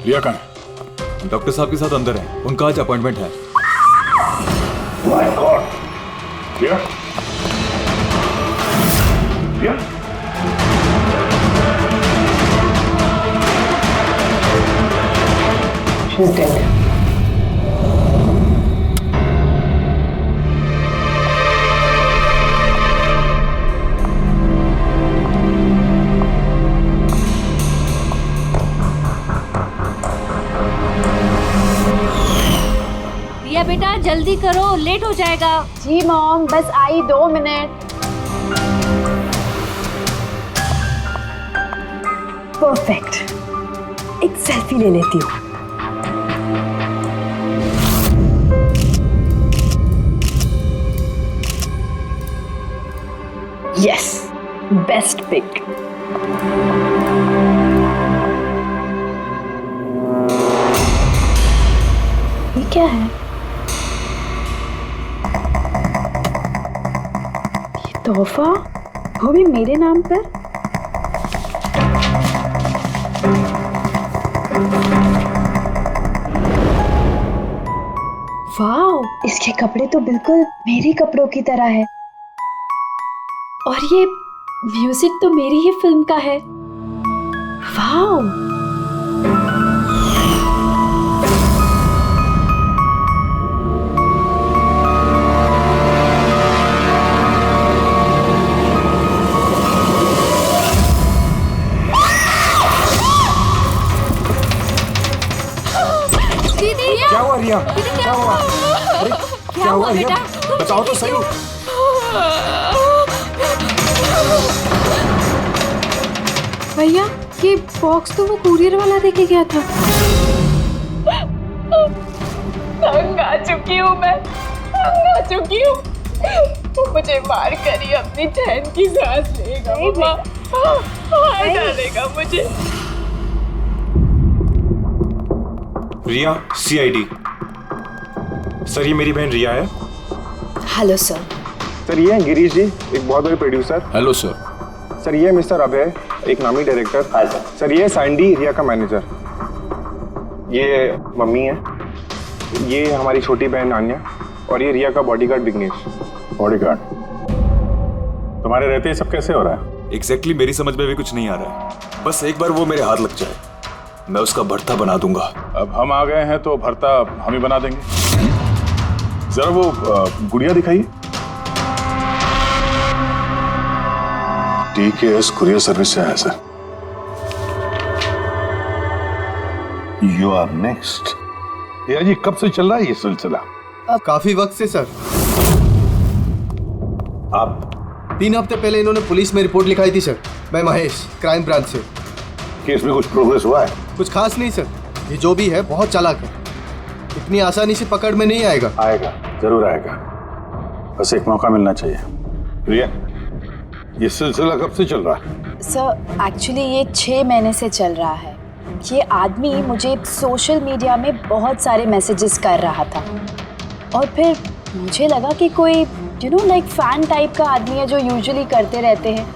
रिया कहाँ है? डॉक्टर साहब के साथ अंदर है, उनका आज अपॉइंटमेंट है। My god, Riya, Riya, she's dead. Riya बेटा जल्दी करो, लेट हो जाएगा। जी मॉम, बस आई 2 मिनट। परफेक्ट, एक सेल्फी ले लेती हूँ। Yes, best pic. ये क्या है? ये तोहफा, वो भी मेरे नाम पर। वाओ, इसके कपड़े तो बिल्कुल मेरे कपड़ों की तरह है। और ये म्यूजिक तो मेरी ही फिल्म का है। वाओ, दीदी क्या हुआ रिया? क्या हुआ? अरे क्या हुआ रिया? बेटा? बताओ तो सही। भैया ये बॉक्स तो वो कुरियर वाला देके गया था। तंग आ चुकी हूँ मैं, तंग आ चुकी हूँ। वो मुझे मार कर ही अपनी चैन की सांस लेगा, मम्मा मार डालेगा मुझे। रिया, CID। सर ये मेरी बहन रिया है। Hello sir. सर ये हैं गिरीश जी, एक बहुत बड़े प्रोड्यूसर। Hello sir. सर ये मिस्टर अभय, एक नामी डायरेक्टर। Hi sir. सर ये सैंडी, रिया का मैनेजर। ये मम्मी है, ये हमारी छोटी बहन आन्या, और ये रिया का बॉडीगार्ड विघ्नेश। बॉडीगार्ड, तुम्हारे रहते ही सब कैसे हो रहा है? एग्जैक्टली मेरी समझ में भी कुछ नहीं आ रहा है। बस एक बार वो मेरे हाथ लग जाए, मैं उसका भर्ता बना दूंगा। अब हम आ गए हैं तो भरता हम ही बना देंगे। जरा वो गुड़िया दिखाइए। TKS कुरियर सर्विस से आया सर। You are next. या जी कब से चल रहा है ये सिलसिला? काफी वक्त से सर। आप 3 हफ्ते पहले इन्होंने पुलिस में रिपोर्ट लिखाई थी सर। मैं महेश, क्राइम ब्रांच से। केस में कुछ प्रोग्रेस हुआ है? कुछ खास नहीं सर, ये जो भी है बहुत चालाक है, इतनी आसानी से पकड़ में नहीं आएगा। आएगा, जरूर आएगा, बस एक मौका मिलना चाहिए। रिया, ये सिलसिला कब से चल रहा है? सर एक्चुअली ये 6 महीने से चल रहा है। ये आदमी मुझे सोशल मीडिया में बहुत सारे मैसेजेस कर रहा था, और फिर मुझे लगा कि कोई लाइक फैन टाइप का आदमी है जो यूजुअली करते रहते हैं,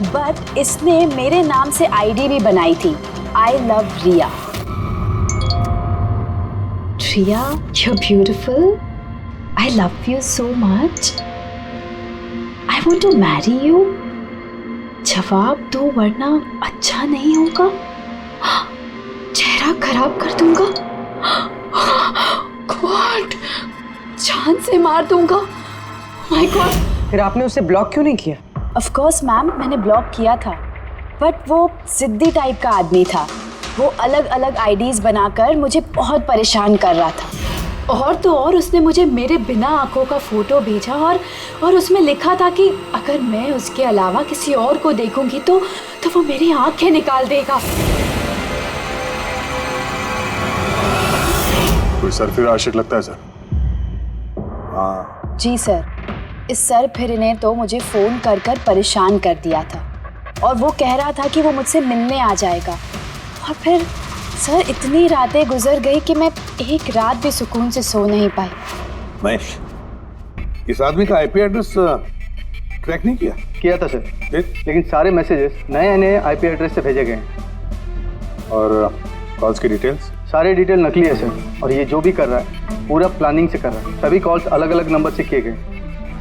बट इसने मेरे नाम से ID भी बनाई थी, I love Riya. Riya, you're beautiful. I love you so much. I want to marry you. जवाब दो वरना अच्छा नहीं होगा, चेहरा खराब कर दूंगा, गॉड जान से मार दूंगा। My God. फिर आपने उसे ब्लॉक क्यों नहीं किया? ऑफ कोर्स मैम, मैंने ब्लॉक किया था, बट वो जिद्दी टाइप का आदमी था। वो अलग अलग IDs बनाकर मुझे बहुत परेशान कर रहा था, और तो और उसने मुझे मेरे बिना आंखों का फोटो भेजा, और उसमें लिखा था कि अगर मैं उसके अलावा किसी और को देखूंगी तो वो मेरी आंखें निकाल देगा। कोई सरफिर आशिक लगता है सर। हाँ। जी सर, इस सर फिर ने तो मुझे फ़ोन कर परेशान कर दिया था, और वो कह रहा था कि वो मुझसे मिलने आ जाएगा। और फिर सर इतनी रातें गुजर गई कि मैं एक रात भी सुकून से सो नहीं पाई। महेश, इस आदमी का IP एड्रेस ट्रैक नहीं किया? किया था सर, लेकिन सारे मैसेजेस नए नए IP एड्रेस से भेजे गए हैं। और कॉल्स की डिटेल्स? सारे डिटेल नकली है सर, और ये जो भी कर रहा है पूरा प्लानिंग से कर रहा है। सभी कॉल्स अलग अलग नंबर से किए गए,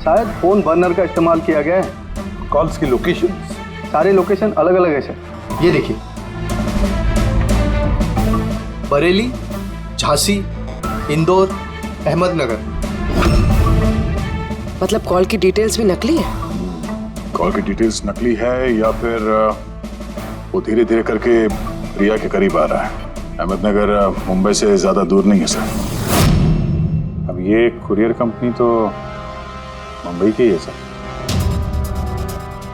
शायद फोन बर्नर का इस्तेमाल किया गया है। कॉल्स की लोकेशन? सारे लोकेशन अलग अलग है सर। ये देखिए, बरेली, झांसी, इंदौर, अहमदनगर। मतलब कॉल की डिटेल्स भी नकली है? कॉल की डिटेल्स नकली है या फिर वो धीरे धीरे करके रिया के करीब आ रहा है। अहमदनगर मुंबई से ज्यादा दूर नहीं है सर। अब ये कुरियर कंपनी तो मुंबई की ही है सर।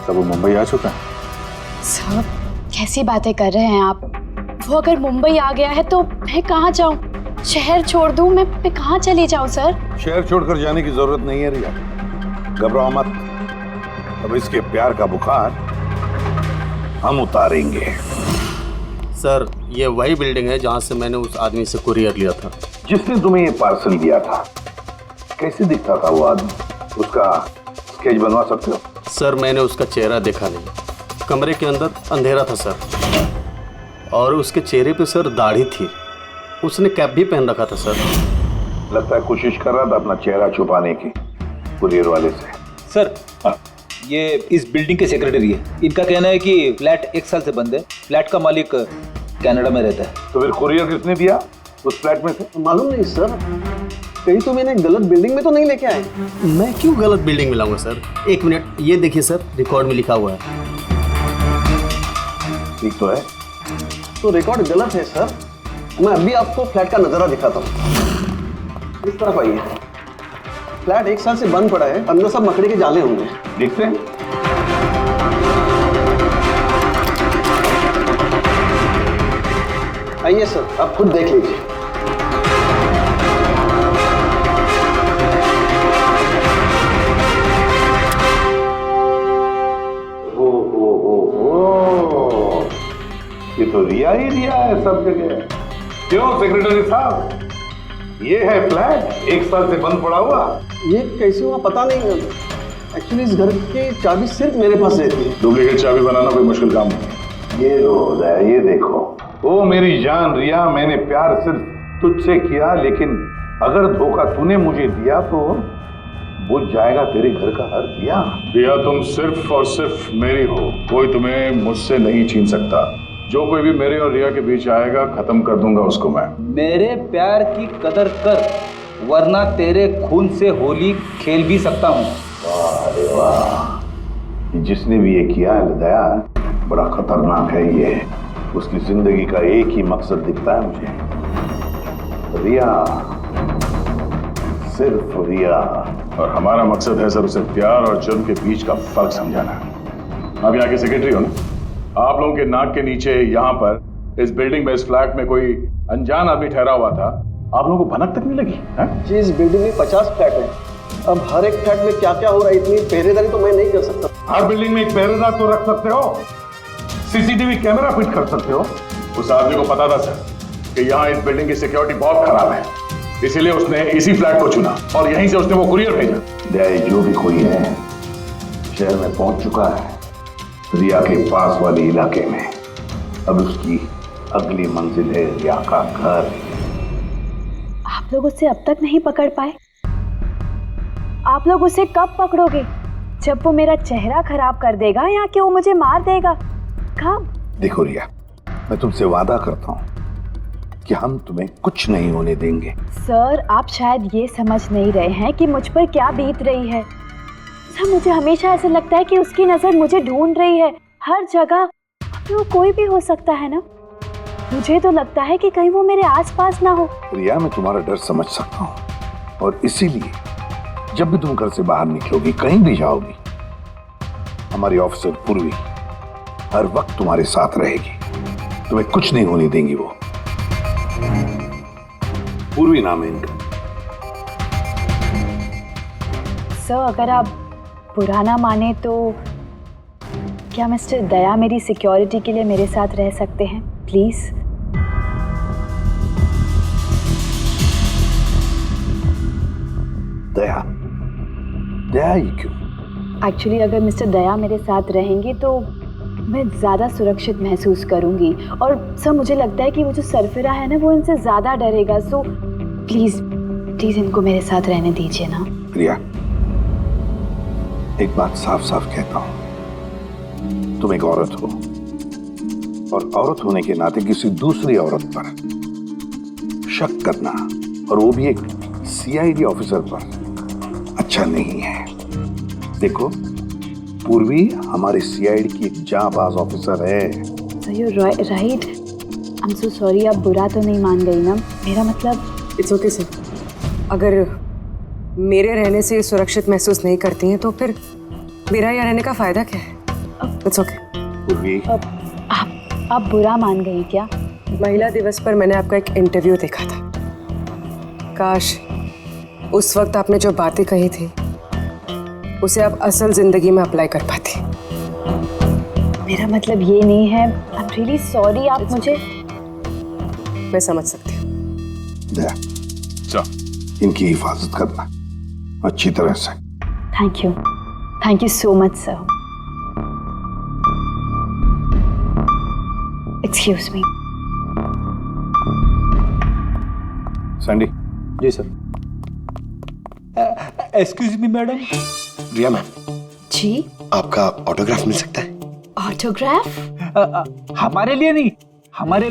तब वो मुंबई आ चुका है। सर कैसी बातें कर रहे हैं आप? वो अगर मुंबई आ गया है तो मैं कहाँ जाऊँ? शहर छोड़ दूँ? मैं कहाँ चली जाऊँ सर? शहर छोड़कर जाने की जरूरत नहीं है रिया, घबराओ मत। अब इसके प्यार का बुखार हम उतारेंगे। सर ये वही बिल्डिंग है जहाँ से मैंने उस आदमी से कुरियर लिया था। जिसने तुम्हें ये पार्सल दिया था, कैसे दिखता था वो आदमी? उसका स्केच बनवा सकते हो? सर मैंने उसका चेहरा देखा नहीं, कमरे के अंदर अंधेरा था सर, और उसके चेहरे पे सर दाढ़ी थी, उसने कैप भी पहन रखा था सर। लगता है कोशिश कर रहा था अपना चेहरा छुपाने की कुरियर वाले से। सर ये इस बिल्डिंग के सेक्रेटरी है। इनका कहना है कि फ्लैट 1 साल से बंद है। फ्लैट का मालिक कनाडा में रहता है। तो फिर कुरियर किसने दिया उस फ्लैट में से? मालूम नहीं सर, कहीं तो मैंने गलत बिल्डिंग में तो नहीं लेके आए। मैं क्यों गलत बिल्डिंग में लाऊंगा सर? 1 मिनट, ये देखिए सर, रिकॉर्ड में लिखा हुआ है। ठीक तो है? तो रिकॉर्ड गलत है सर। मैं अभी आपको फ्लैट का नजारा दिखाता हूँ। इस तरफ आइए। फ्लैट 1 साल से बंद पड़ा है, अंदर सब मकड़ी के जाले होंगे। देखते हैं। आइए सर, आप खुद देख लीजिए। ये तो रिया ही रिया है सब जगह। क्यों सेक्रेटरी साहब, ये है फ्लैट 1 साल से बंद पड़ा हुआ। ये कैसे हुआ पता नहीं। एक्चुअली इस घर की चाबी सिर्फ मेरे पास रहती है। डुप्लीकेट चाबी बनाना कोई मुश्किल काम नहीं। ये रोज है, ये देखो। ओ मेरी जान रिया, मैंने प्यार सिर्फ तुझसे किया, लेकिन अगर धोखा तूने मुझे दिया तो बुझ जाएगा तेरे घर का हर दिया। रिया तुम सिर्फ और सिर्फ मेरी हो, कोई तुम्हें मुझसे नहीं छीन सकता। जो कोई भी मेरे और रिया के बीच आएगा खत्म कर दूंगा उसको मैं। मेरे प्यार की कदर कर, वरना तेरे खून से होली खेल भी सकता हूँ। वाह रे वाह, जिसने भी ये किया है दया, बड़ा खतरनाक है ये। उसकी जिंदगी का एक ही मकसद दिखता है मुझे, रिया, सिर्फ रिया। और हमारा मकसद है सर उसे प्यार और जुर्म के बीच का फर्क समझाना। आप यहाँ के सेक्रेटरी हो ना? आप लोगों के नाक के नीचे यहाँ पर इस बिल्डिंग में, इस फ्लैट में कोई अनजान आदमी ठहरा हुआ था, आप लोगों को भनक तक नहीं लगी है? जी, इस बिल्डिंग में 50 फ्लैट है। अब हर एक फ्लैट में क्या क्या हो रहा है, इतनी पहरेदारी तो मैं नहीं कर सकता। हर बिल्डिंग में एक पहरेदार तो रख सकते हो, सीसीटीवी कैमरा फिट कर सकते हो। उस आदमी को पता था सर कि यहाँ इस बिल्डिंग की सिक्योरिटी बहुत खराब है, इसीलिए उसने इसी फ्लैट को चुना और यहीं से उसने वो कुरियर भेजा। दया, जो भी कोई है शहर में पहुंच चुका है, रिया के पास वाले इलाके में। अब उसकी अगली मंजिल है रिया का घर। आप लोग उसे अब तक नहीं पकड़ पाए? आप लोग उसे कब पकड़ोगे? जब वो मेरा चेहरा खराब कर देगा या कि वो मुझे मार देगा? कब? देखो रिया, मैं तुमसे वादा करता हूँ कि हम तुम्हें कुछ नहीं होने देंगे। सर आप शायद ये समझ नहीं रहे हैं कि मुझ पर क्या बीत रही है। सर मुझे हमेशा ऐसा लगता है कि उसकी नजर मुझे ढूंढ रही है हर जगह। वो कोई भी हो सकता है ना? मुझे तो लगता है कि कहीं वो मेरे आसपास ना हो। रिया, मैं तुम्हारा डर समझ सकता हूँ, और इसीलिए जब भी तुम घर से बाहर निकलोगी, कहीं भी जाओगी, हमारी ऑफिसर पूर्वी हर वक्त तुम्हारे साथ रहेगी। तुम्हें कुछ नहीं होने देंगी वो। पूर्वी नाम है इनका। सर अगर आप पुराना माने तो क्या मिस्टर दया मेरी सिक्योरिटी के लिए मेरे साथ रह सकते हैं प्लीज? दया? दया ही क्यों? एक्चुअली अगर मिस्टर दया मेरे साथ रहेंगे तो मैं ज़्यादा सुरक्षित महसूस करूंगी। और सर मुझे लगता है कि वो जो सरफिरा है ना वो इनसे ज़्यादा डरेगा। सो प्लीज़ प्लीज़ इनको मेरे साथ रहने दीजिए ना। रिया, एक बात साफ साफ कहता हूं, तुम एक औरत हो और औरत होने के नाते किसी दूसरी औरत पर शक करना, और वो भी एक सीआईडी ऑफिसर पर, अच्छा नहीं है। देखो, पूर्वी हमारे सीआईडी की एक जांबाज ऑफिसर है। So you right. I am so sorry. आप बुरा तो नहीं मान गई ना? मेरा मतलब इट्स ओके सर। अगर मेरे रहने से सुरक्षित महसूस नहीं करती हैं तो फिर मेरा यहाँ रहने का फायदा क्या है? It's okay. पूर्वी, आप बुरा मान गई क्या? महिला दिवस पर मैंने आपका एक इंटरव्यू देखा था। काश उस वक्त आपने जो बातें कही थी उसे आप असल जिंदगी में अप्लाई कर पाती। मेरा मतलब ये नहीं है। आई एम रियली सॉरी। आप मुझे मैं समझ सकती हूँ। दया, इनकी हिफाजत करना अच्छी तरह से। Thank you so much sir. Excuse me. Sandy. जी sir. Excuse me madam. Riya ma'am, जी? आपका ऑटोग्राफ मिल सकता है? ऑटोग्राफ? हमारे लिए नहीं, हमारे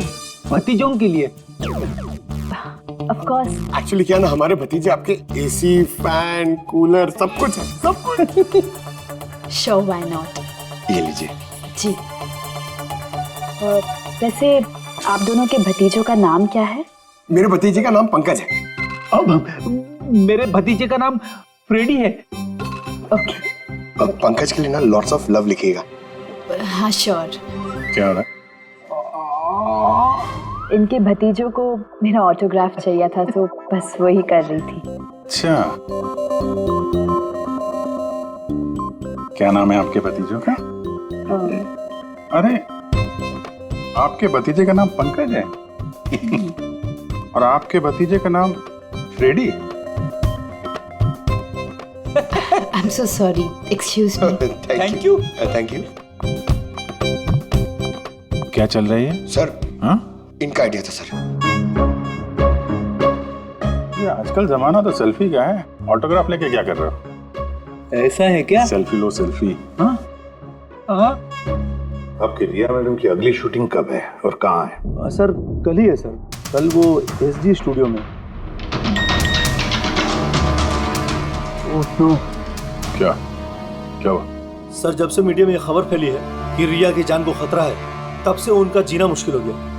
भतीजों के लिए। Of course. एक्चुअली क्या ना, हमारे भतीजे आपके एसी, फैन, कूलर सब कुछ है, सब कुछ। Sure, why not. ये लीजिए। जी। वैसे आप दोनों के भतीजों का नाम क्या है? मेरे भतीजे का नाम पंकज है। अब मेरे भतीजे का नाम फ्रेडी है। ओके। अब पंकज के लिए ना लॉट्स ऑफ लव लिखिएगा। हाँ श्योर। क्या हो रहा है? इनके भतीजों को मेरा ऑटोग्राफ चाहिए था तो बस वही कर रही थी। अच्छा, क्या नाम है आपके भतीजों का? अरे, आपके भतीजे का नाम पंकज है और आपके भतीजे का नाम Freddie. I am so sorry, excuse me. Thank you. Thank you. क्या चल रही है सर? हाँ? इनका आइडिया था सर। ये आजकल जमाना तो सेल्फी का है, ऑटोग्राफ लेके क्या कर रहे हो? ऐसा है क्या? सेल्फी लो सेल्फी। हाँ? आपकी रिया मैडम की अगली शूटिंग कब है और कहाँ है? सर कल ही है सर, कल वो एसजी स्टूडियो में। Oh no. क्या हुआ? सर जब से मीडिया में ये खबर फैली है कि रिया की जान को खतरा है, तब से उनका जीना मुश्किल हो गया।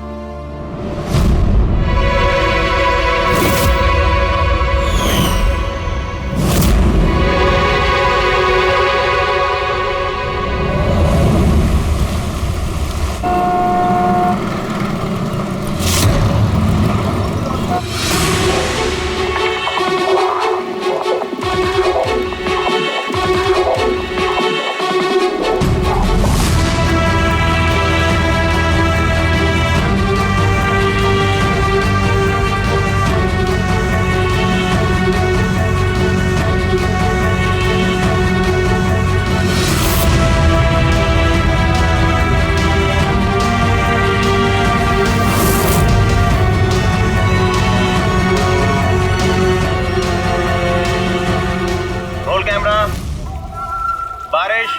बारिश,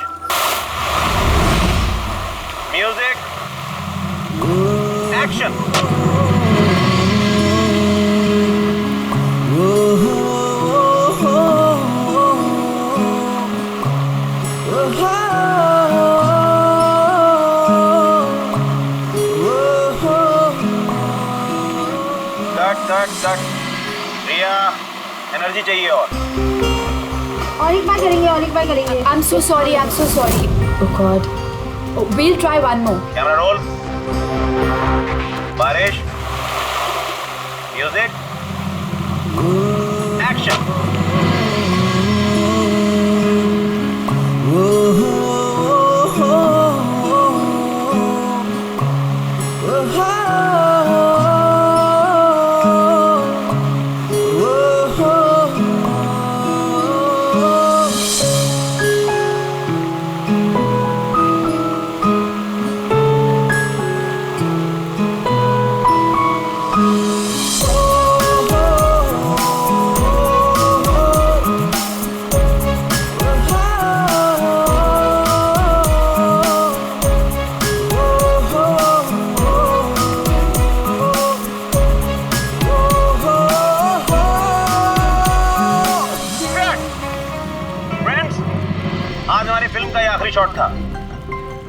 म्यूजिक, एक्शन। कट। रिया, एनर्जी चाहिए और एक बार करेंगे। I'm so sorry. Oh God. We'll try one more. Camera roll. बारिश, म्यूजिक, एक्शन।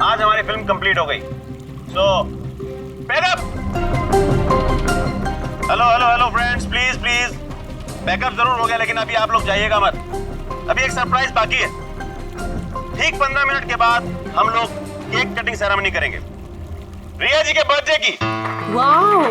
आज हमारी फिल्म कंप्लीट हो गई। So backup. Hello hello hello friends, please please backup जरूर हो गया, लेकिन अभी आप लोग जाइएगा मत। अभी एक सरप्राइज बाकी है। ठीक 15 मिनट के बाद हम लोग केक कटिंग सेरेमनी करेंगे, रिया जी के बर्थडे की। Wow,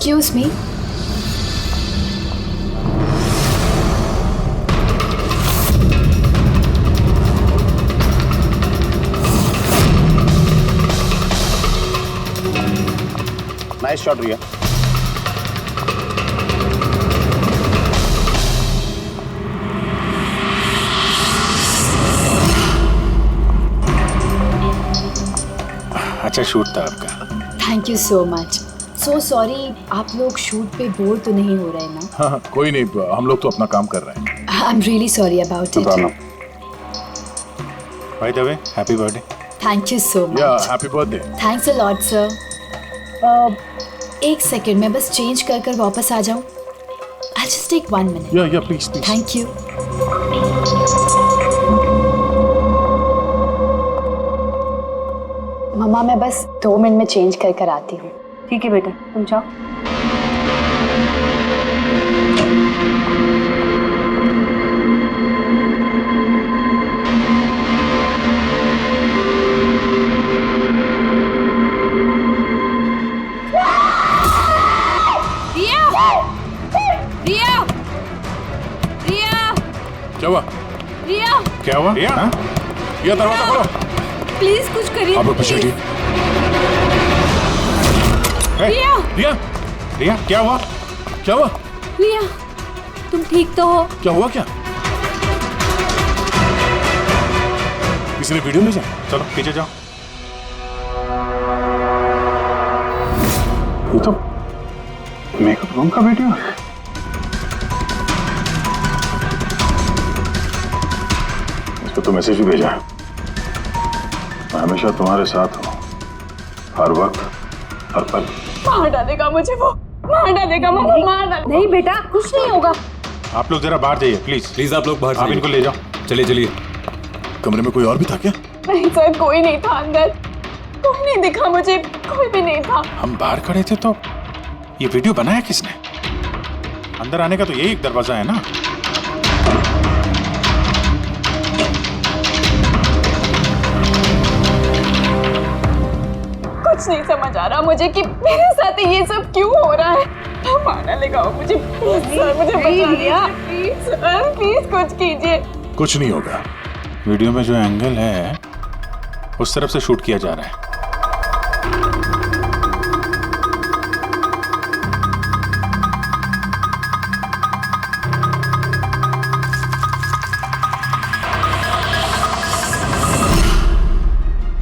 Excuse me. Nice shot Riya. अच्छा शूट था आपका। Thank you so much. So sorry, आप लोग शूट पे बोर तो नहीं हो रहे ना? हाँ कोई नहीं, हम लोग तो अपना काम कर रहे हैं। I am really sorry about it. By the way, happy birthday. Thank you so much. Yeah happy birthday. Thanks a lot sir. एक सेकेंड, मैं बस चेंज कर कर वापस आ जाऊँ। I just take 1 minute. Yeah please please. Thank you. मम्मा मैं बस 2 मिनट में चेंज कर कर आती हूँ। ठीक है बेटा, तुम जाओ। रिया, रिया, क्या हुआ? रिया, क्या हुआ? रिया, रिया दरवाजा खोलो। प्लीज कुछ करिए। आप पीछे हटिए। रिया, रिया, रिया क्या हुआ? क्या हुआ? रिया, तुम ठीक तो हो? क्या हुआ? क्या किसी ने वीडियो ले जाए? चलो पीछे जाओ। ये तो मेकअप रूम का वीडियो है। इसको तो मैसेज भी भेजा है, मैं हमेशा तुम्हारे साथ हूँ, हर वक्त हर पल। मार डालेगा मुझे वो, मार डालेगा, मार डालेगा। नहीं बेटा, कुछ नहीं होगा। आप लोग जरा बाहर जाइए प्लीज। प्लीज आप लोग बाहर आप इनको ले जाओ। चलिए चलिए। कमरे में कोई और भी था क्या? नहीं सर, कोई नहीं था अंदर, कोई नहीं दिखा मुझे, कोई भी नहीं था। हम बाहर खड़े थे तो ये वीडियो बनाया किसने? अंदर आने का तो यही एक दरवाजा है ना। कुछ नहीं समझ आ रहा मुझे कि मेरे साथ ये सब क्यों हो रहा है। मार डालेगा वो मुझे। प्लीज सर, मुझे बचा लीजिए प्लीज सर, प्लीज कुछ कीजिए। कुछ नहीं होगा। वीडियो में जो एंगल है उस तरफ से शूट किया जा रहा है।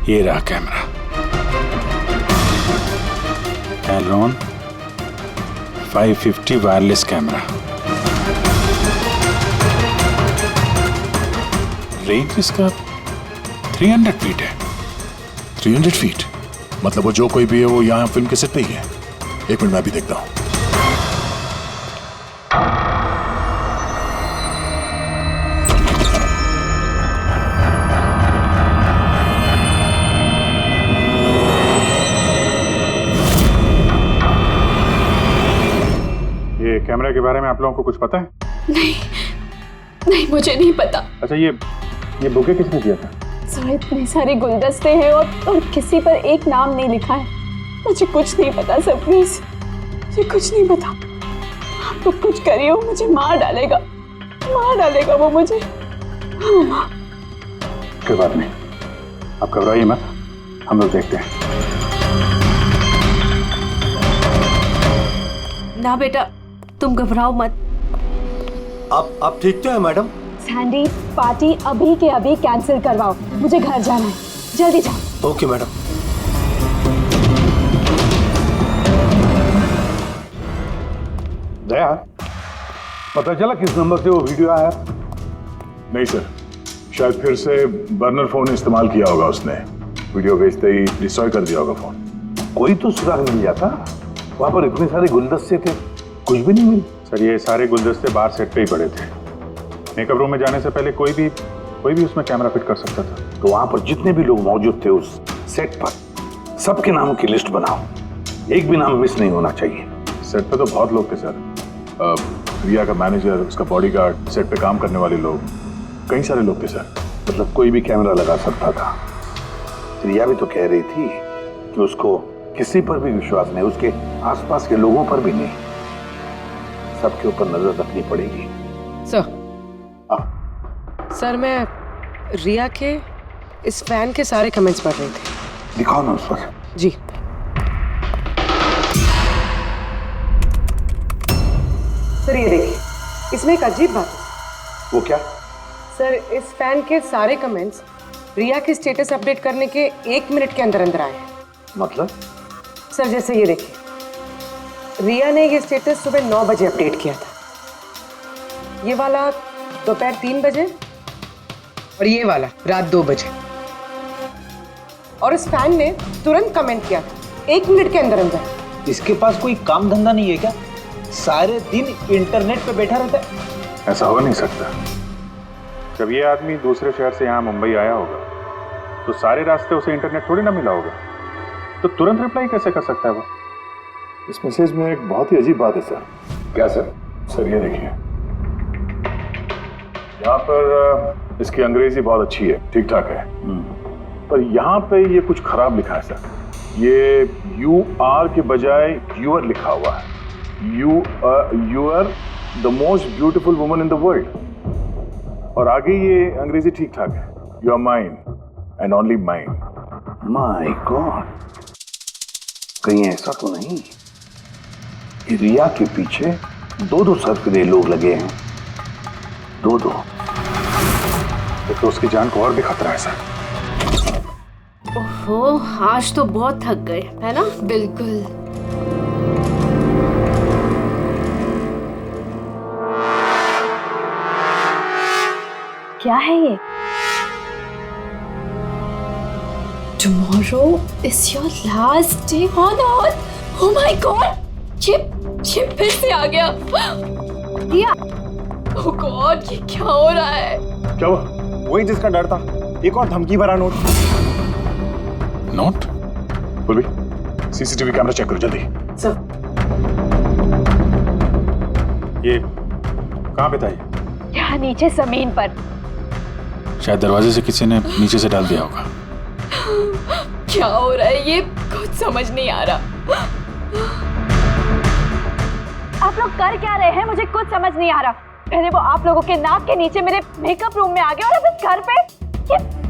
ये रहा कैमरा, एलोन 550 वायरलेस कैमरा। रेंज इसका 300 फीट है। 300 फीट मतलब वो जो कोई भी है वो यहाँ फिल्म के सेट पे ही है। एक मिनट मैं भी देखता हूँ। ये कैमरा के बारे में आप लोगों को कुछ पता है? नहीं नहीं, मुझे नहीं पता। अच्छा ये बुके किसने दिया था? सर इतने सारे गुलदस्ते हैं और किसी पर एक नाम नहीं लिखा है। मुझे कुछ नहीं पता सर, प्लीज मुझे कुछ नहीं पता। आप तो कुछ करिए, वो मुझे मार डालेगा वो मुझे। कोई बात नहीं, आप घबराइए मत, हम लोग देखते हैं। ना बेटा, तुम घबराओ मत। आप ठीक तो है मैडम? सैंडी, पार्टी अभी के अभी कैंसिल करवाओ, मुझे घर जाना है, जल्दी जाओ। Okay madam. दया, पता चला किस नंबर से वो वीडियो आया? नहीं सर, शायद फिर से बर्नर फोन इस्तेमाल किया होगा उसने। वीडियो भेजते ही डिस्ट्रॉय कर दिया होगा फोन। कोई तो सुराग मिल जाता। वहां पर इतने सारे गुलदस्ते थे, कुछ भी नहीं मिले। सर ये सारे गुलदस्ते बाहर सेट पे ही पड़े थे। मेकअप रूम में जाने से पहले कोई भी उसमें कैमरा फिट कर सकता था। तो वहां पर जितने भी लोग मौजूद थे उस सेट पर, सबके नामों की लिस्ट बनाओ, एक भी नाम मिस नहीं होना चाहिए। सेट पे तो बहुत लोग थे सर। रिया का मैनेजर, उसका बॉडीगार्ड, सेट पे काम करने वाले लोग, कई सारे लोग थे सर। मतलब कोई भी कैमरा लगा सकता था। रिया भी तो कह रही थी कि उसको किसी पर भी विश्वास नहीं, उसके आसपास के लोगों पर भी नहीं, सबके ऊपर नजर रखनी पड़ेगी। सर मैं रिया के इस फैन के सारे कमेंट्स पढ़ रही थी। दिखाओ ना उस पर। जी सर ये देखिए, इसमें एक अजीब बात है। वो क्या? सर इस फैन के सारे कमेंट्स रिया के स्टेटस अपडेट करने के 1 मिनट के अंदर अंदर आए हैं। मतलब? सर जैसे ये देखिए, रिया ने ये स्टेटस सुबह 9 बजे अपडेट किया था, ये वाला दोपहर 3 बजे और ये वाला रात 2 बजे। और इस फैन ने तुरंत कमेंट किया था 1 मिनट के अंदर अंदर। इसके पास कोई काम धंधा नहीं है क्या? सारे दिन इंटरनेट पे बैठा रहता है। ऐसा हो नहीं सकता। जब ये आदमी दूसरे शहर से यहाँ मुंबई आया होगा तो सारे रास्ते उसे इंटरनेट थोड़ी ना मिला होगा, तो तुरंत रिप्लाई कैसे कर सकता है वो? इस मैसेज में एक बहुत ही अजीब बात है सर। क्या सर? सर ये देखिए, यहाँ पर इसकी अंग्रेजी बहुत अच्छी है, ठीक ठाक है, पर यहाँ पे ये कुछ खराब लिखा है सर। ये UR के बजाय यूर लिखा हुआ है। You are the most beautiful woman in the world. और आगे ये अंग्रेजी ठीक ठाक है, you are mine and only mine. My god, कहीं ऐसा तो नहीं कि रिया के पीछे 2 सरफिरे लोग लगे हैं? 2। तो उसकी जान को और भी खतरा है सर। ओहो, आज तो बहुत थक गए, है ना? बिल्कुल। क्या है ये? Tomorrow is your last day on earth. Oh my God! Chip फिर से आ गया। रिया, oh God, ये क्या हो रहा है? क्या हुआ? वही जिसका डर था, एक और धमकी भरा नोट। नोट? बोल भी, CCTV कैमरा चेक करो जल्दी। सर ये कहाँ पे था ये? यहाँ नीचे जमीन पर। शायद दरवाजे से किसी ने नीचे से डाल दिया होगा। क्या हो रहा है ये? कुछ समझ नहीं आ रहा। आप लोग कर क्या रहे हैं? मुझे कुछ समझ नहीं आ रहा। पहले वो आप लोगों के नाक के नीचे मेरे मेकअप रूम में आ गया और अब इस घर पे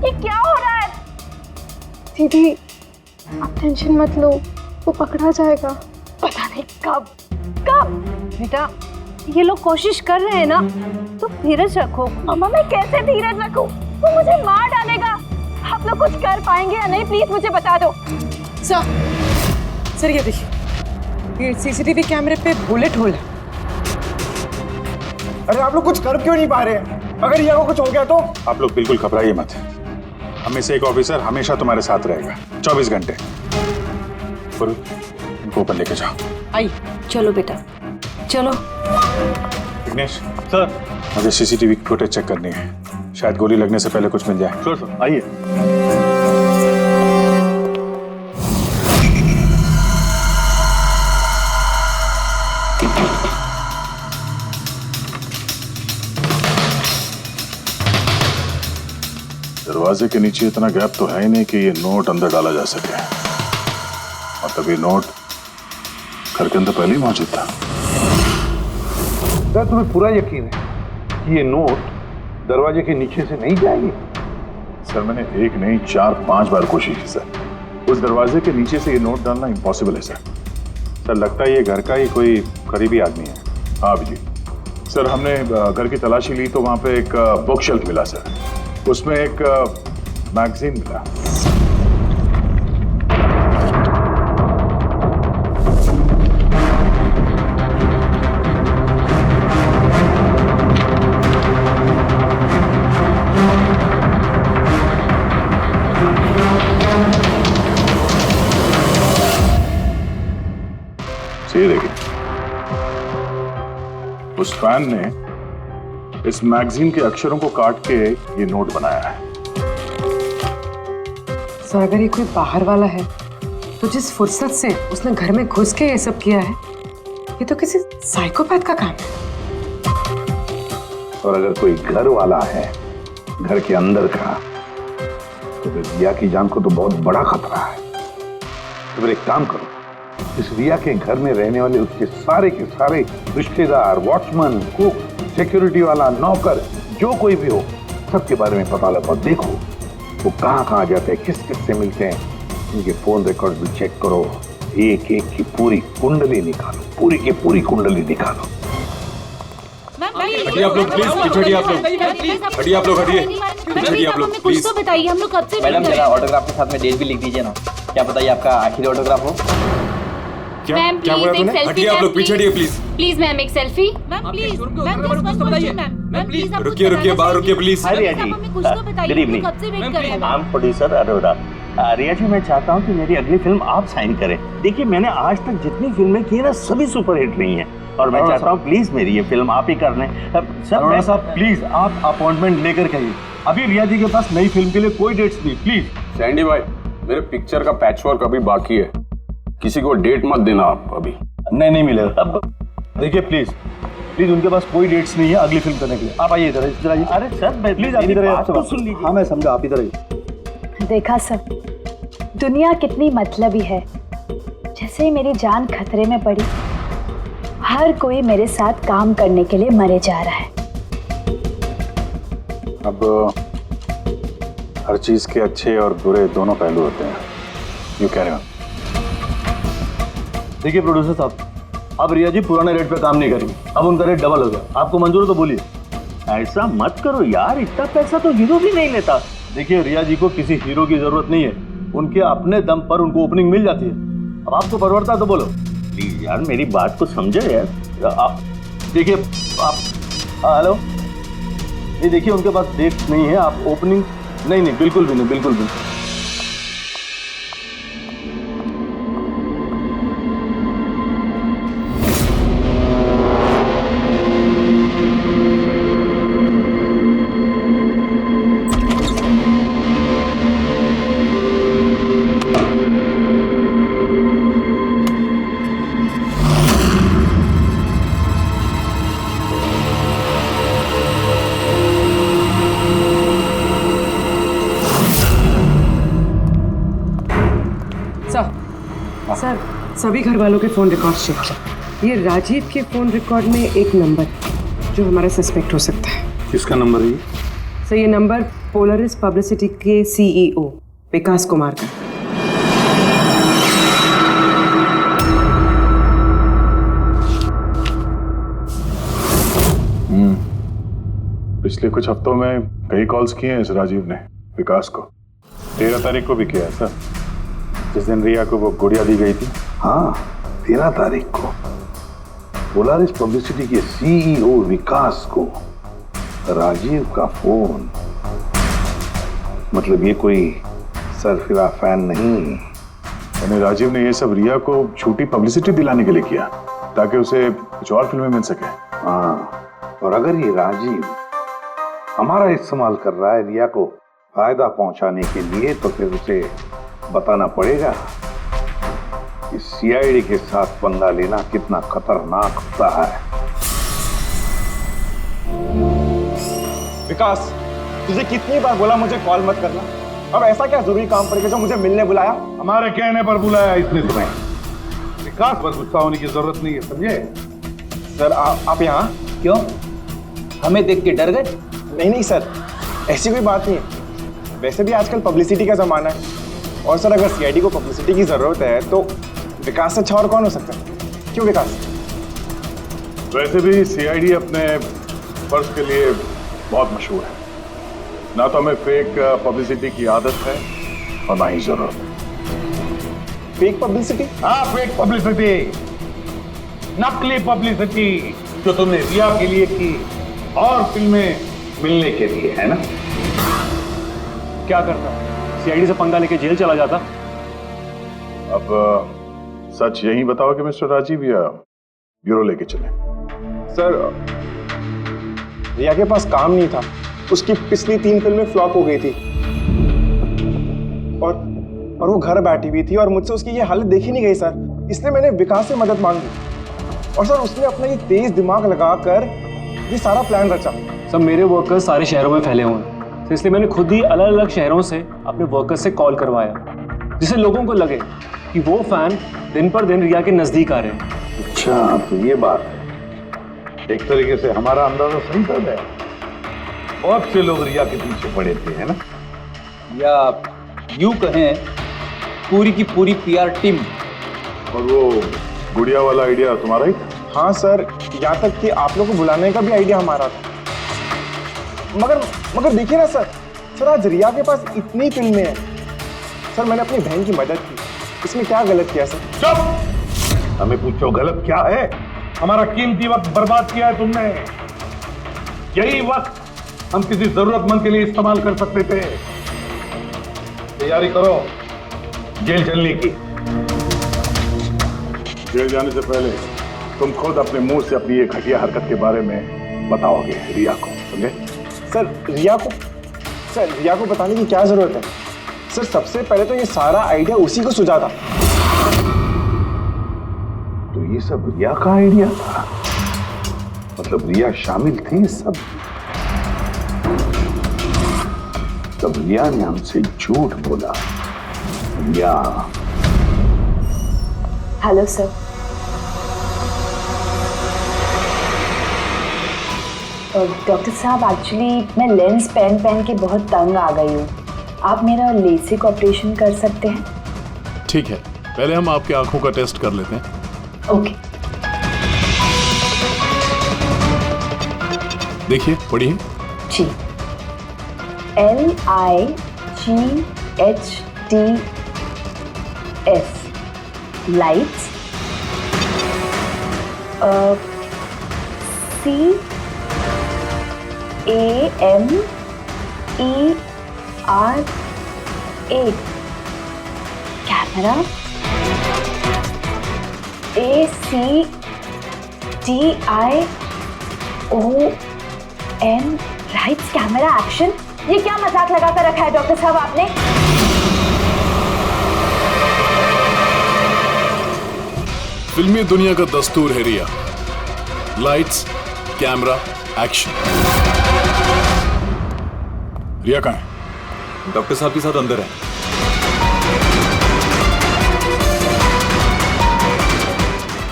ये क्या हो रहा है? दीदी आप टेंशन मत लो, वो पकड़ा जाएगा। पता नहीं कब। बेटा ये लोग कोशिश कर रहे हैं ना, तो धीरज रखो। मम्मा मैं कैसे धीरज रखूं? वो मुझे मार डालेगा। आप लोग कुछ कर पाएंगे या नहीं, प्लीज मुझे बता दो। सर ये देखिए, ये CCTV कैमरे पे बुलेट होल है। अरे आप लोग कुछ कर क्यों नहीं पा रहे हैं? अगर रिया को कुछ हो गया तो? आप लोग बिल्कुल घबराइए मत। हमें से एक ऑफिसर हमेशा तुम्हारे साथ रहेगा 24 घंटे। इनको ऊपर लेके जाओ। आई चलो बेटा, चलो। विघ्नेश सर, मुझे CCTV फुटेज चेक करनी है, शायद गोली लगने से पहले कुछ मिल जाए। सर आइए। दरवाजे के नीचे इतना गैप तो है ही नहीं कि ये नोट अंदर डाला जा सके। मतलब ये नोट घर के अंदर पहले ही मौजूद था। क्या तुम्हें पूरा यकीन है कि ये नोट दरवाजे के नीचे से नहीं जाएगी? सर मैंने 1 नहीं 4-5 बार कोशिश की सर। उस दरवाजे के नीचे से ये नोट डालना इम्पॉसिबल है सर। सर लगता है ये घर का ही कोई करीबी आदमी है। हाँ जी सर, हमने घर की तलाशी ली तो वहाँ पे एक बुक शेल्फ मिला सर, उसमें एक मैगजीन मिला। फैन ने इस मैगजीन के अक्षरों को काट के ये नोट बनाया है। सर अगर ये कोई बाहर वाला है तो जिस फुर्सत से उसने घर में घुस के ये सब किया है, ये तो किसी साइकोपैथ का काम है। और अगर कोई घर वाला है, घर के अंदर का, तो फिर रिया की जान को तो बहुत बड़ा खतरा है। तो फिर एक काम करो, इस रिया के घर में रहने वाले उसके सारे के सारे रिश्तेदार, वॉचमैन, कुक, सिक्योरिटी वाला, नौकर, जो कोई भी हो, सबके बारे में पता लगाओ। देखो वो कहाँ कहाँ जाते हैं, किस किस से मिलते हैं, इनके फोन रिकॉर्ड भी चेक करो। एक एक की पूरी कुंडली निकालो, पूरी की पूरी कुंडली निकालो। हटिए आप लोग प्लीज, हटिए आप लोग, हटिए आप लोग, हटिए आप लोग प्लीज। तो बताइए, हम लोग कब से मैडम जरा ऑटोग्राफ के साथ में डेट भी लिख दीजिए ना। क्या बताइए आपका आखिरी ऑटोग्राफ हो? मैम प्लीज एक सेल्फी। हटिए आप लोग पीछे, हटिए प्लीज। प्लीज मैम एक selfie. Ma'am please, ma'am please रुकिए रुकिए, बाहर रुकिए प्लीज। हाय रिया जी, कुछ तो बताइए, गुड इवनिंग। कब से वेट कर रहे हैं। I am producer Arora. Riya ji, मैं चाहता हूँ कि मेरी अगली फिल्म आप साइन करें। देखिए मैंने आज तक जितनी फिल्में की है ना, सभी सुपरहिट रही हैं, और मैं चाहता हूँ प्लीज मेरी ये फिल्म आप ही कर लें। अरोड़ा साहब प्लीज आप अपॉइंटमेंट लेकर के आइए। अभी रिया जी के पास नई फिल्म के लिए कोई डेट्स नहीं। प्लीज सैंडी भाई, मेरे पिक्चर का पैचवर्क अभी बाकी है, किसी को डेट मत देना आप अभी। नहीं मिलेगा। अब देखिए प्लीज प्लीज, उनके पास कोई डेट्स नहीं है अगली फिल्म करने के लिए। आप आइए इधर, इधर आइए। अरे सर प्लीज आप इधर आइए, सुन लीजिए। हाँ मैं समझा, आप इधर आइए। देखा सब, दुनिया कितनी मतलबी है। जैसे ही मेरी जान खतरे में पड़ी, हर कोई मेरे साथ काम करने के लिए मरे जा रहा है। अब हर चीज के अच्छे और बुरे दोनों पहलू होते हैं। यू कह रहे हो? देखिए प्रोड्यूसर साहब, अब रिया जी पुराने रेट पे काम नहीं करेंगे, अब उनका रेट डबल हो गया। आपको मंजूर है तो बोलिए। ऐसा मत करो यार, इतना पैसा तो हीरो भी नहीं लेता। देखिए रिया जी को किसी हीरो की जरूरत नहीं है, उनके अपने दम पर उनको ओपनिंग मिल जाती है। अब आपको परवड़ता है तो बोलो। प्लीज यार मेरी बात को समझो यार। आप देखिए, आप हेलो, ये देखिए उनके पास डेट नहीं है। आप ओपनिंग नहीं, बिल्कुल भी नहीं, बिल्कुल भी। सर सभी घर वालों के फोन रिकॉर्ड चेक किया। ये राजीव के फोन रिकॉर्ड में एक नंबर है जो हमारा सस्पेक्ट हो सकता है। किसका नंबर है ये? सर ये नंबर पोलरिस पब्लिसिटी के सीईओ विकास कुमार का। पिछले कुछ हफ्तों में कई कॉल्स किए हैं इस राजीव ने विकास को। 13 तारीख को भी किया है सर, जिस दिन रिया को वो गुड़िया दी गई थी। हाँ 13 तारीख को पोलारिस पब्लिसिटी के सीईओ विकास को राजीव का फोन। मतलब ये कोई सरफिरा फैन नहीं। यानी राजीव ने ये सब रिया को झूठी पब्लिसिटी दिलाने के लिए किया ताकि उसे कुछ और फिल्में मिल सके। हाँ, और अगर ये राजीव हमारा इस्तेमाल कर रहा है रिया को फायदा पहुंचाने के लिए, तो फिर उसे बताना पड़ेगा कि सीआईडी के साथ पंगा लेना कितना खतरनाक होता है। विकास, तुझे कितनी बार बोला मुझे कॉल मत करना। अब ऐसा क्या जरूरी काम पड़ गया जो मुझे मिलने बुलाया? हमारे कहने पर बुलाया इसने तुम्हें। विकास पर गुस्सा होने की जरूरत नहीं है, समझे? सर आप यहाँ क्यों? हमें देख के डर गए? नहीं सर, ऐसी कोई बात नहीं है। वैसे भी आजकल पब्लिसिटी का जमाना है, और सर अगर सीआईडी को पब्लिसिटी की जरूरत है तो विकास से अच्छा और कौन हो सकता है? क्यों विकास? वैसे भी सीआईडी अपने फर्ज के लिए बहुत मशहूर है। ना तो हमें फेक पब्लिसिटी की आदत है और ना ही जरूरत। Fake publicity? हाँ फेक पब्लिसिटी, नकली पब्लिसिटी जो तुमने रिया के लिए की और फिल्में मिलने के लिए, है ना? क्या करता? सीआईडी से पंगा लेके जेल चला जाता। अब सच यही बताओ कि मिस्टर राजीव या ब्यूरो लेके चले। सर रिया के पास काम नहीं था, उसकी पिछली 3 फिल्में फ्लॉप हो गई थी और वो घर बैठी हुई थी और मुझसे उसकी ये हालत देखी नहीं गई सर, इसलिए मैंने विकास से मदद मांगी और सर उसने अपना ये तेज दिमाग लगाकर ये सारा प्लान रचा। सर मेरे वर्कर्स सारे शहरों में फैले हुए हैं, तो इसलिए मैंने खुद ही अलग अलग शहरों से अपने वर्कर्स से कॉल करवाया, जिससे लोगों को लगे कि वो फैन दिन पर दिन रिया के नजदीक आ रहे हैं। अच्छा, तो ये बात है। एक तरीके से हमारा अंदाजा सही था गया। बहुत से लोग रिया के पीछे पड़े थे, है ना? या यूं कहें पूरी की पूरी पीआर टीम। और वो गुड़िया वाला आइडिया तुम्हारा ही था? हाँ सर, यहाँ तक कि आप लोगों को बुलाने का भी आइडिया हमारा था। मगर देखिए ना सर आज रिया के पास इतनी फिल्में हैं। सर मैंने अपनी बहन की मदद की, इसमें क्या गलत किया सर? चुप! हमें पूछो गलत क्या है? हमारा कीमती वक्त बर्बाद किया है तुमने। यही वक्त हम किसी जरूरतमंद के लिए इस्तेमाल कर सकते थे। तैयारी करो जेल चलने की। जेल जाने से पहले तुम खुद अपने मुंह से अपनी ये घटिया हरकत के बारे में बताओगे रिया को, समझे? सर रिया को बताने की क्या जरूरत है सर? सबसे पहले तो ये सारा आइडिया उसी को सुझा था। तो ये सब रिया का आइडिया था? मतलब रिया शामिल थी सब? तब रिया ने हमसे झूठ बोला। रिया। Hello sir. डॉक्टर साहब, एक्चुअली मैं लेंस पहन के बहुत तंग आ गई हूँ। आप मेरा लेसिक ऑपरेशन कर सकते हैं? ठीक है, पहले हम आपकी आंखों का टेस्ट कर लेते हैं। ओके। देखिए, पढ़िए। जी। LIGHTS lights. CAMERA camera. ACTION lights camera action. ये क्या मजाक लगा कर रखा है डॉक्टर साहब आपने? फिल्मी दुनिया का दस्तूर है रिया, लाइट्स कैमरा एक्शन। रिया कहाँ है? डॉक्टर साहब के साथ अंदर है।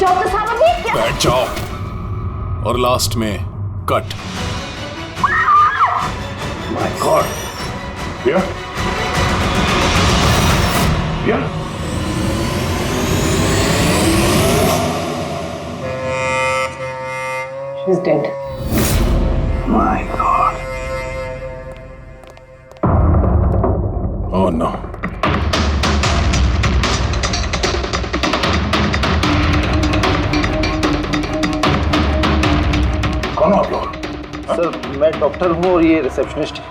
डॉक्टर साहब अभी क्या? बैठ जाओ। और लास्ट में cut. My god. Riya? Riya? She's dead. My God. Oh no. कौन हो आप लोग? सर मैं डॉक्टर हूँ और ये रिसेप्शनिस्ट है।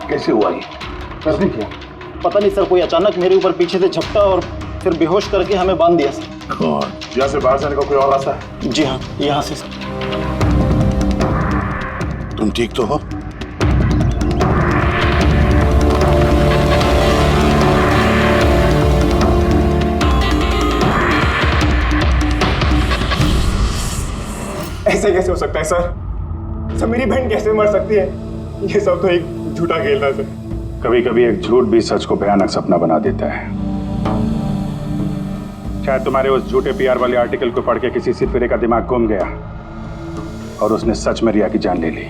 कैसे हुआ ये? किसने किया? पता नहीं सर, कोई अचानक मेरे ऊपर पीछे से झपटा और फिर बेहोश करके हमें बांध दिया सर। यहाँ से बाहर जाने का कोई और रास्ता है? जी हाँ, यहाँ से सर। तुम ठीक तो हो? ऐसे कैसे हो सकता है सर? मेरी बहन कैसे मर सकती है? ये सब तो एक झूठा खेल था सर। कभी कभी एक झूठ भी सच को भयानक सपना बना देता है। शायद तुम्हारे उस झूठे पीआर वाले आर्टिकल को पढ़ के किसी सिरफिरे का दिमाग घूम गया और उसने सच में रिया की जान ले ली।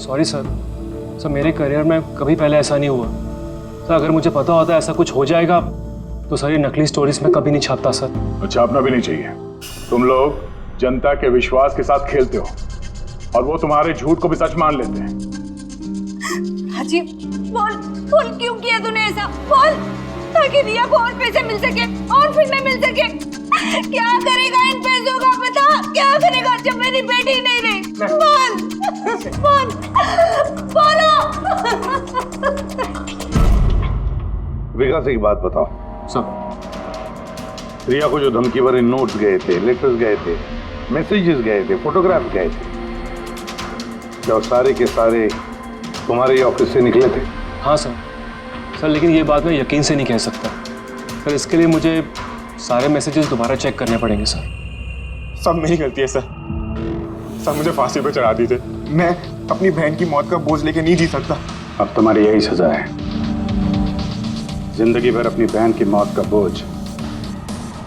सॉरी सर, मेरे करियर में कभी पहले ऐसा नहीं हुआ सर। अगर मुझे पता होता ऐसा कुछ हो जाएगा तो सर ये नकली स्टोरीज में कभी नहीं छापता सर। छापना भी नहीं चाहिए। तुम लोग जनता के विश्वास के साथ खेलते हो और वो तुम्हारे झूठ को भी सच मान लेते हैं। राजीव, बोल क्यों किया तूने ऐसा? बोल, ताकि रिया को और पैसे मिल सके और फिल्में मिल सके। क्या करेगा इन पैसों का? बता, क्या करेगा जब मेरी बेटी नहीं रही? बोलो। विकास एक बात बताओ सर। रिया को जो धमकी भरे नोट्स गए थे, लेटर्स गए थे, मैसेजेस गए थे, फोटोग्राफ गए थे, क्या सारे के सारे तुम्हारे ही ऑफिस से निकले थे? हाँ सर। सर लेकिन ये बात मैं यकीन से नहीं कह सकता सर, इसके लिए मुझे सारे मैसेजेस दोबारा चेक करने पड़ेंगे सर। सब मेरी गलती है सर। सब मुझे फांसी पे चढ़ा दीजिए। मैं अपनी बहन की मौत का बोझ लेके नहीं जी सकता। अब तुम्हारी यही सजा है, जिंदगी भर अपनी बहन की मौत का बोझ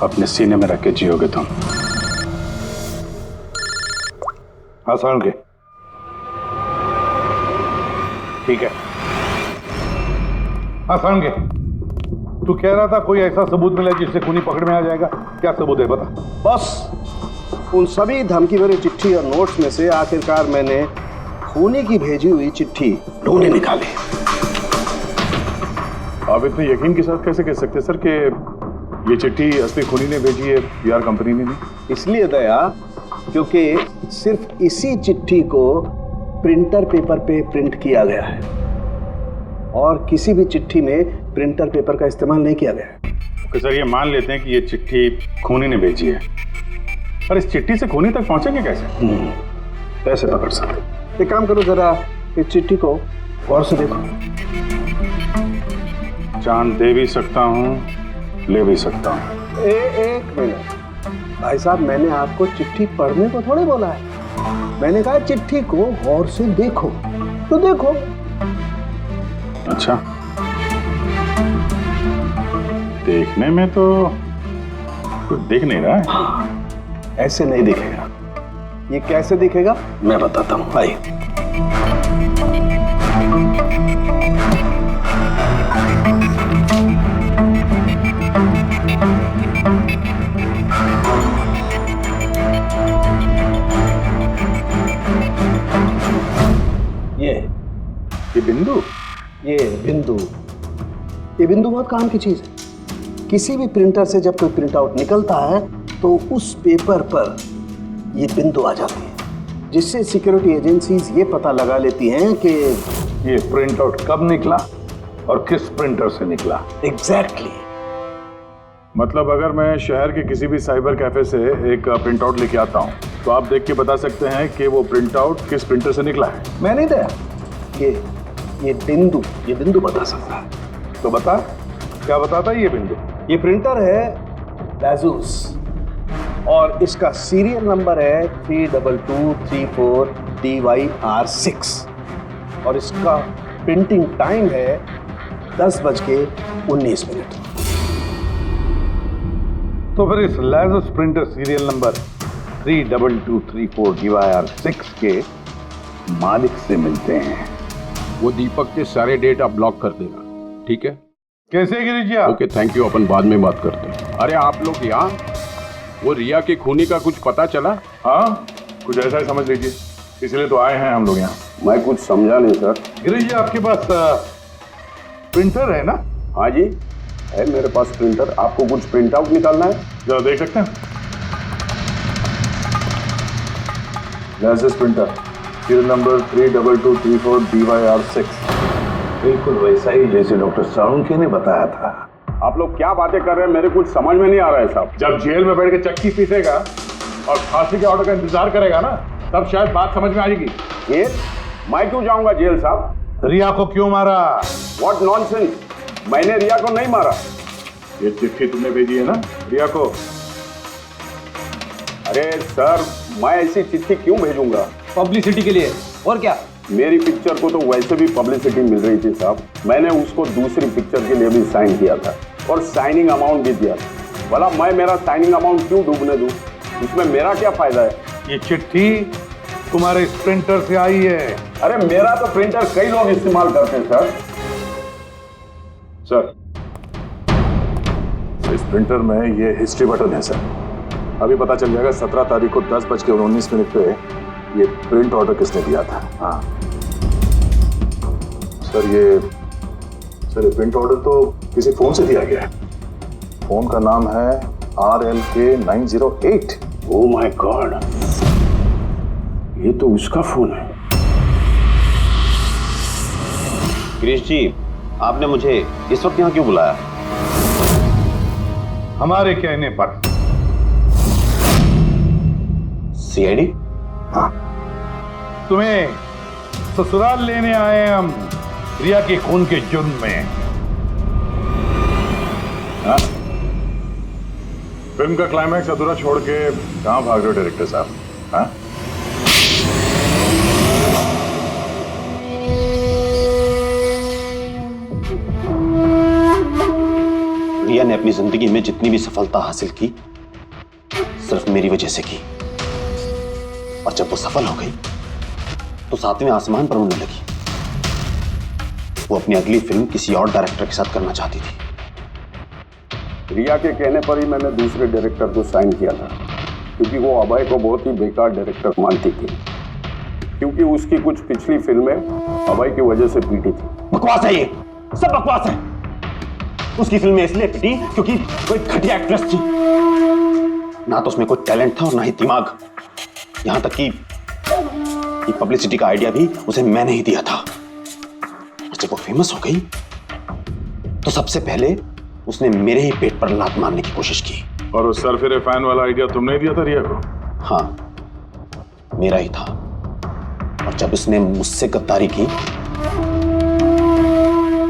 अपने सीने में रख के जियोगे तुम। आसान के ठीक है। आसान के तू कह रहा था कोई ऐसा सबूत मिला जिससे खूनी पकड़ में आ जाएगा, क्या सबूत है बता? बस उन सभी धमकी भरी चिट्ठी और नोट्स में से आखिरकार मैंने खूनी की भेजी हुई चिट्ठी ढूंढे निकाली। आप इतने यकीन के साथ कैसे कह सकते सर कि ये चिट्ठी असली खूनी ने भेजी है, पीआर कंपनी ने नहीं? इसलिए दया क्योंकि सिर्फ इसी चिट्ठी को प्रिंटर पेपर पे प्रिंट किया गया है और किसी भी चिट्ठी में प्रिंटर पेपर का इस्तेमाल नहीं किया गया है। ओके सर, ये मान लेते हैं कि ये चिट्ठी खूनी ने भेजी है, पर इस चिट्ठी से खूनी तक पहुंचेंगे कैसे? कैसे पकड़ सकते? एक काम करो, जरा इस चिट्ठी को गौर से देखो। जान दे भी सकता हूँ, ले भी सकता हूँ। एक मिनट भाई साहब, मैंने आपको चिट्ठी पढ़ने को थोड़ी बोला है। मैंने कहा चिट्ठी को गौर से देखो, तो देखो। अच्छा, देखने में तो कुछ दिख नहीं रहा है। ऐसे नहीं दिखेगा। ये कैसे दिखेगा मैं बताता हूँ, आइए। ये बिंदु, ये बिंदु बहुत काम की चीज है। किसी भी प्रिंटर से जब कोई प्रिंट आउट निकलता है तो उस पेपर पर ये बिंदु आ जाती है, जिससे सिक्योरिटी एजेंसीज ये पता लगा लेती हैं कि ये प्रिंट आउट कब निकला और किस प्रिंटर से निकला। एग्जैक्टली। मतलब अगर मैं शहर के किसी भी साइबर कैफे से एक प्रिंट आउट लेके आता हूँ तो आप देख के बता सकते हैं कि वो प्रिंट आउट किस प्रिंटर से निकला है? मैं नहीं दया, ये बिंदु बता सकता है। तो बता, क्या बताता है ये बिंदु? ये प्रिंटर है लाजूस और इसका सीरियल नंबर है 32234 DYR6 और इसका प्रिंटिंग टाइम है 10:19। तो फिर इस लाजूस प्रिंटर सीरियल नंबर 32234 DYR6 के मालिक से मिलते हैं। वो दीपक के सारे डेटा ब्लॉक कर देगा, ठीक है? कैसे गिरीश जी? ओके, थैंक यू, अपन बाद में बात करते हैं। अरे आप लोग यहाँ, वो रिया के खूनी का कुछ पता चला? हाँ, कुछ ऐसा ही समझ लीजिए, इसलिए तो आए हैं हम लोग यहाँ। मैं कुछ समझा नहीं सर। गिरीश जी, आपके पास प्रिंटर है ना? हाँ जी है मेरे पास प्रिंटर। आपको कुछ प्रिंट आउट निकालना है? जरा देख सकते हैं। लाजूस प्रिंटर सीरियल नंबर 32234 DYR6, बिल्कुल वैसा ही जैसे डॉक्टर साळुंखे ने बताया था। आप लोग क्या बातें कर रहे हैं, मेरे कुछ समझ में नहीं आ रहा है साहब। जब जेल में बैठ के चक्की पीसेगा और फांसी के ऑर्डर का इंतजार करेगा ना, तब शायद बात समझ में आ जाएगी। जेल? मैं क्यों जाऊंगा जेल साहब? रिया को क्यों मारा? व्हाट नॉनसेंस, मैंने रिया को नहीं मारा। ये चिट्ठी तुमने भेजी है ना रिया को? अरे सर, मैं ऐसी चिट्ठी क्यों भेजूंगा? पब्लिसिटी के लिए, और क्या? मेरी पिक्चर को तो वैसे भी पब्लिसिटी मिल रही थी साहब। मैंने उसको दूसरी पिक्चर के लिए भी साइन किया था और साइनिंग अमाउंट भी दिया था। भला मैं मेरा साइनिंग अमाउंट क्यों डूबने दूं? इसमें मेरा क्या फायदा है? ये चिट्ठी तुम्हारे इस प्रिंटर से आई है। अरे मेरा तो प्रिंटर कई लोग इस्तेमाल करते हैं सर। सर, इस प्रिंटर में ये हिस्ट्री बटन है सर। अभी पता चल जाएगा 17 तारीख को 10:19 पे ये प्रिंट ऑर्डर किसने दिया था। हाँ सर, ये प्रिंट ऑर्डर तो किसी फोन से दिया गया है। फोन का नाम है RLK908। ओह माय गॉड, ये तो उसका फोन है। गिरीश जी, आपने मुझे इस वक्त यहाँ क्यों बुलाया? हमारे कहने पर। CID? हाँ, तुम्हें ससुराल लेने आए हैं हम रिया के खून के जुर्म में। हाँ? फिल्म का क्लाइमैक्स अधूरा छोड़ के कहां भाग रहे हो डायरेक्टर साहब? हाँ? रिया ने अपनी जिंदगी में जितनी भी सफलता हासिल की सिर्फ मेरी वजह से की, और जब वो सफल हो गई तो सातवें आसमान पर उड़ने लगी। वो अपनी अगली फिल्म किसी और डायरेक्टर के साथ करना चाहती थी। रिया के कहने पर ही मैंने दूसरे डायरेक्टर को साइन किया था, क्योंकि वो अभय को बहुत ही बेकार डायरेक्टर मानती थी, क्योंकि उसकी कुछ पिछली फिल्में अभय की वजह से पीटी थी। बकवास है, ये सब बकवास है। उसकी फिल्में इसलिए पिटी क्योंकि कोई घटिया एक्ट्रेस थी। ना तो उसमें कोई टैलेंट था और ना ही दिमाग। यहां तक कि पब्लिसिटी का आइडिया भी उसे मैंने ही दिया था। जब वो फेमस हो गई तो सबसे पहले उसने मेरे ही पेट पर लात मारने की कोशिश की। और उस सरफिरे फैन वाला आइडिया तुमने ही दिया था रिया को? हाँ, मेरा ही था। और जब उसने मुझसे गद्दारी की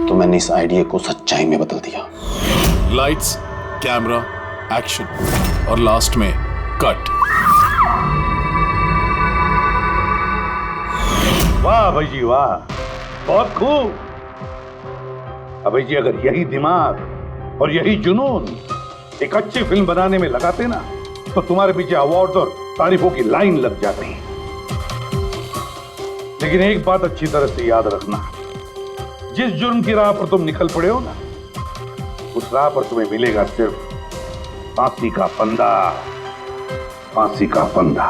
तो मैंने इस आइडिया को सच्चाई में बदल दिया। लाइट्स, कैमरा, एक्शन और लास्ट में कट। वाह अभय जी वाह, बहुत खूब। अभय जी, अगर यही दिमाग और यही जुनून एक अच्छी फिल्म बनाने में लगाते ना तो तुम्हारे पीछे अवार्ड और तारीफों की लाइन लग जाती। लेकिन एक बात अच्छी तरह से याद रखना, जिस जुर्म की राह पर तुम निकल पड़े हो ना, उस राह पर तुम्हें मिलेगा सिर्फ फांसी का फंदा, फांसी का फंदा।